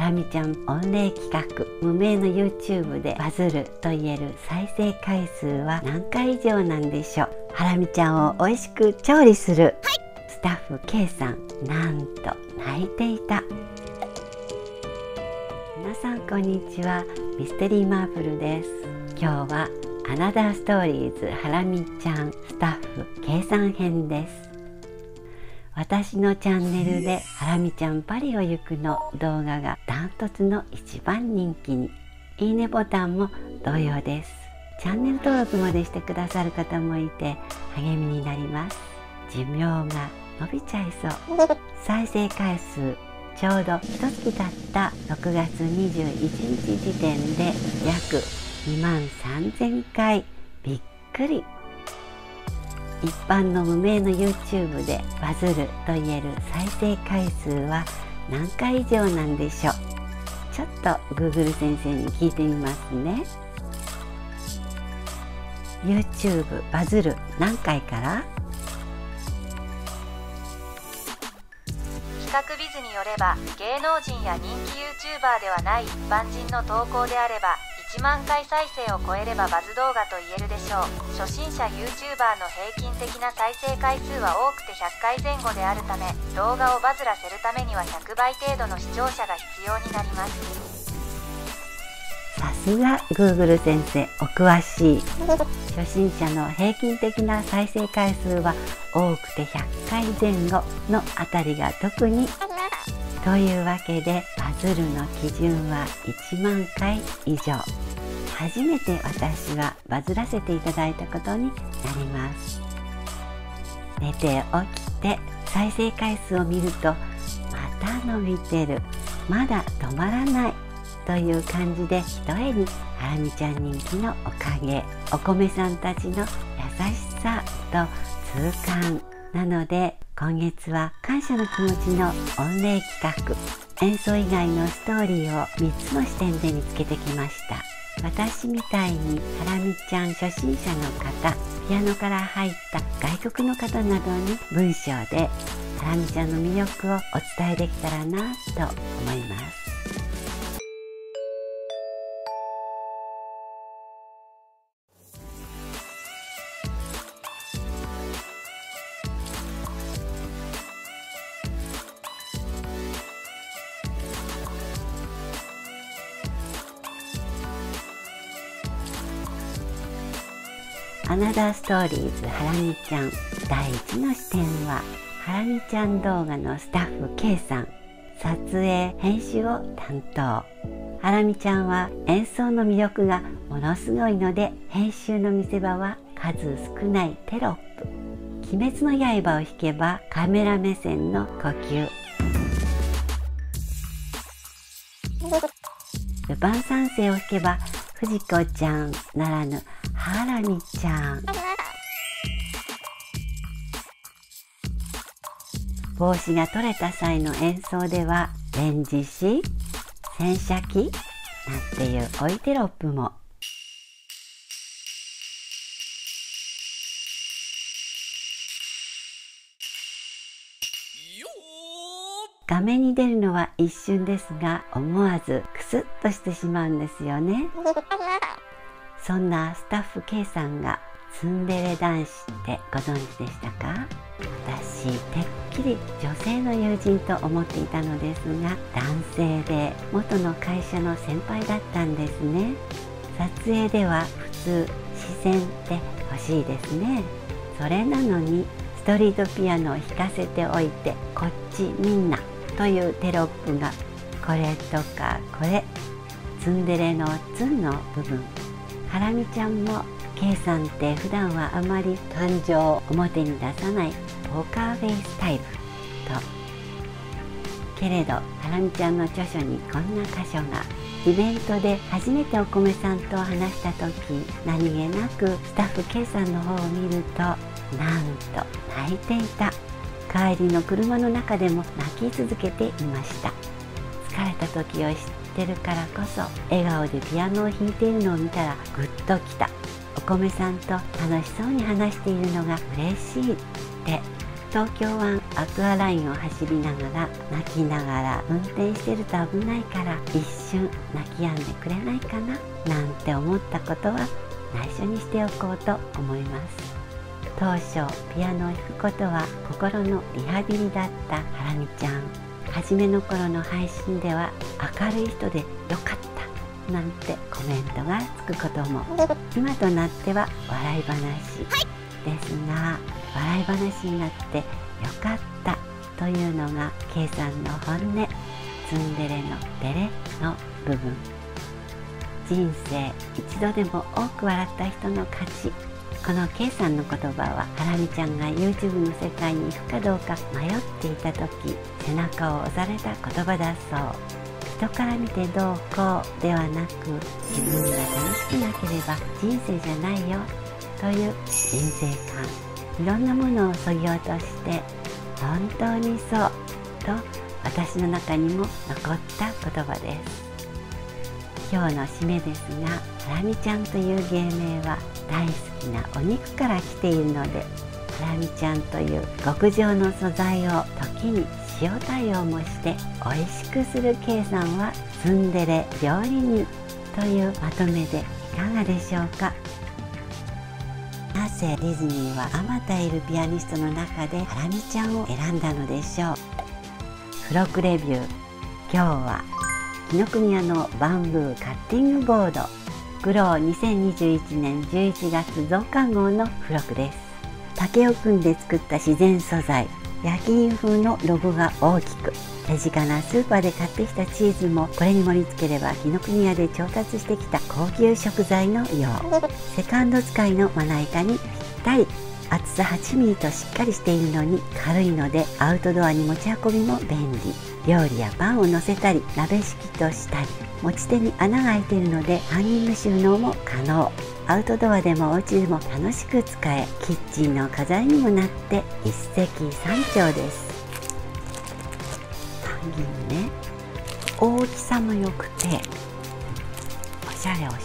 ラミちゃん御礼企画、無名の YouTube でバズると言える再生回数は何回以上なんでしょう。ハラミちゃんを美味しく調理する、スタッフ K さん、なんと泣いていた。皆さんこんにちは、ミステリーマープルです。今日はアナダーストーリーズハラミちゃんスタッフ K さん編です。私のチャンネルでハラミちゃんパリを行くの動画がダントツの一番人気に、いいねボタンも同様です。チャンネル登録までしてくださる方もいて励みになります。寿命が伸びちゃいそう。再生回数ちょうど1月経った6月21日時点で約23,000回。びっくり。一般の無名の YouTube でバズると言える再生回数は何回以上なんでしょう。ちょっと Google 先生に聞いてみますね。 YouTube バズる何回から？企画ビズによれば、芸能人や人気 YouTuber ではない一般人の投稿であれば1万回再生を超えればバズ動画と言えるでしょう。初心者 YouTuber の平均的な再生回数は多くて100回前後であるため、動画をバズらせるためには100倍程度の視聴者が必要になります。さすが Google 先生、お詳しい。初心者の平均的な再生回数は多くて100回前後のあたりが特に。というわけでバズるの基準は1万回以上。初めて私はバズらせていただいたことになります。寝て起きて再生回数を見ると、また伸びてる、まだ止まらないという感じで、ひとえにハラミちゃん人気のおかげ、お米さんたちの優しさと痛感なので、今月は感謝の気持ちの御礼企画、演奏以外のストーリーを3つの視点で見つけてきました。私みたいにハラミちゃん初心者の方、ピアノから入った外国の方などに文章でハラミちゃんの魅力をお伝えできたらなと思います。アナダーストーリーズハラミちゃん第1の視点は、ハラミちゃん動画のスタッフ K さん、撮影編集を担当。ハラミちゃんは演奏の魅力がものすごいので、編集の見せ場は数少ないテロップ。鬼滅の刃を弾けばカメラ目線の呼吸、ルパン三世を弾けば藤子ちゃんならぬハラミちゃん。帽子が取れた際の演奏ではレンジし、洗車機なんていう追いテロップも。画面に出るのは一瞬ですが、思わずクスッとしてしまうんですよね。そんなスタッフ K さんがツンデレ男子ってご存知でしたか？私てっきり女性の友人と思っていたのですが、男性で元の会社の先輩だったんですね。撮影では普通自然で欲しいですね。それなのにストリートピアノを弾かせておいて、こっちみんなというテロップがこれとかこれ、ツンデレのツンの部分。ハラミちゃんも K さんって普段はあまり感情を表に出さないポーカーフェイスタイプと。けれどハラミちゃんの著書にこんな箇所が。イベントで初めてお米さんと話した時、何気なくスタッフ K さんの方を見ると、なんと泣いていた。帰りの車の中でも泣き続けていました。疲れた時を知ってるからこそ、笑顔でピアノを弾いているのを見たらグッときた。お米さんと楽しそうに話しているのが嬉しいって東京湾アクアラインを走りながら泣きながら運転してると危ないから一瞬泣き止んでくれないかななんて思ったことは内緒にしておこうと思います。当初ピアノを弾くことは心のリハビリだったハラミちゃん。初めの頃の配信では明るい人でよかったなんてコメントがつくことも、今となっては笑い話ですが、笑い話になってよかったというのが K さんの本音、ツンデレのデレの部分。人生一度でも多く笑った人の勝ち。この K さんの言葉はハラミちゃんが YouTube の世界に行くかどうか迷っていた時、背中を押された言葉だそう。人から見てどうこうではなく、自分が楽しくなければ人生じゃないよという人生観。いろんなものを削ぎ落として本当にそうと私の中にも残った言葉です。今日の締めですが、ハラミちゃんという芸名は大好きなお肉から来ているので、ハラミちゃんという極上の素材を時に塩対応もして美味しくする K さんはツンデレ料理人というまとめでいかがでしょうか。なぜディズニーはあまたいるピアニストの中でハラミちゃんを選んだのでしょう。付録レビュー。今日は紀ノ国屋のバンブーカッティングボードグロー2021年11月増刊号の付録です。竹を組んで作った自然素材、焼き印風のロゴが大きく、手近なスーパーで買ってきたチーズもこれに盛り付ければ紀ノ国屋で調達してきた高級食材のよう。セカンド使いのまな板にぴったり。厚さ8ミリとしっかりしているのに軽いのでアウトドアに持ち運びも便利。料理やパンを乗せたり鍋敷きとしたり、持ち手に穴が開いているのでハンギング収納も可能。アウトドアでもお家でも楽しく使え、キッチンの飾りにもなって一石三鳥です。ハンギングね、大きさも良くておしゃれおしゃれ、ほんと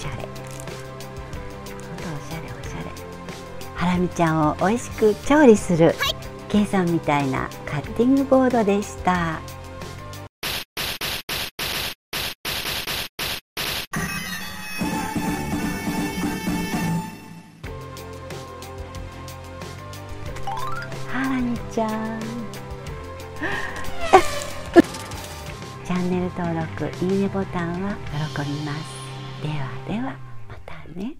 おしゃれおしゃれ。ハラミちゃんを美味しく調理する K さんみたいなカッティングボードでした。ハラミちゃんチャンネル登録、いいねボタンは喜びます。ではではまたね。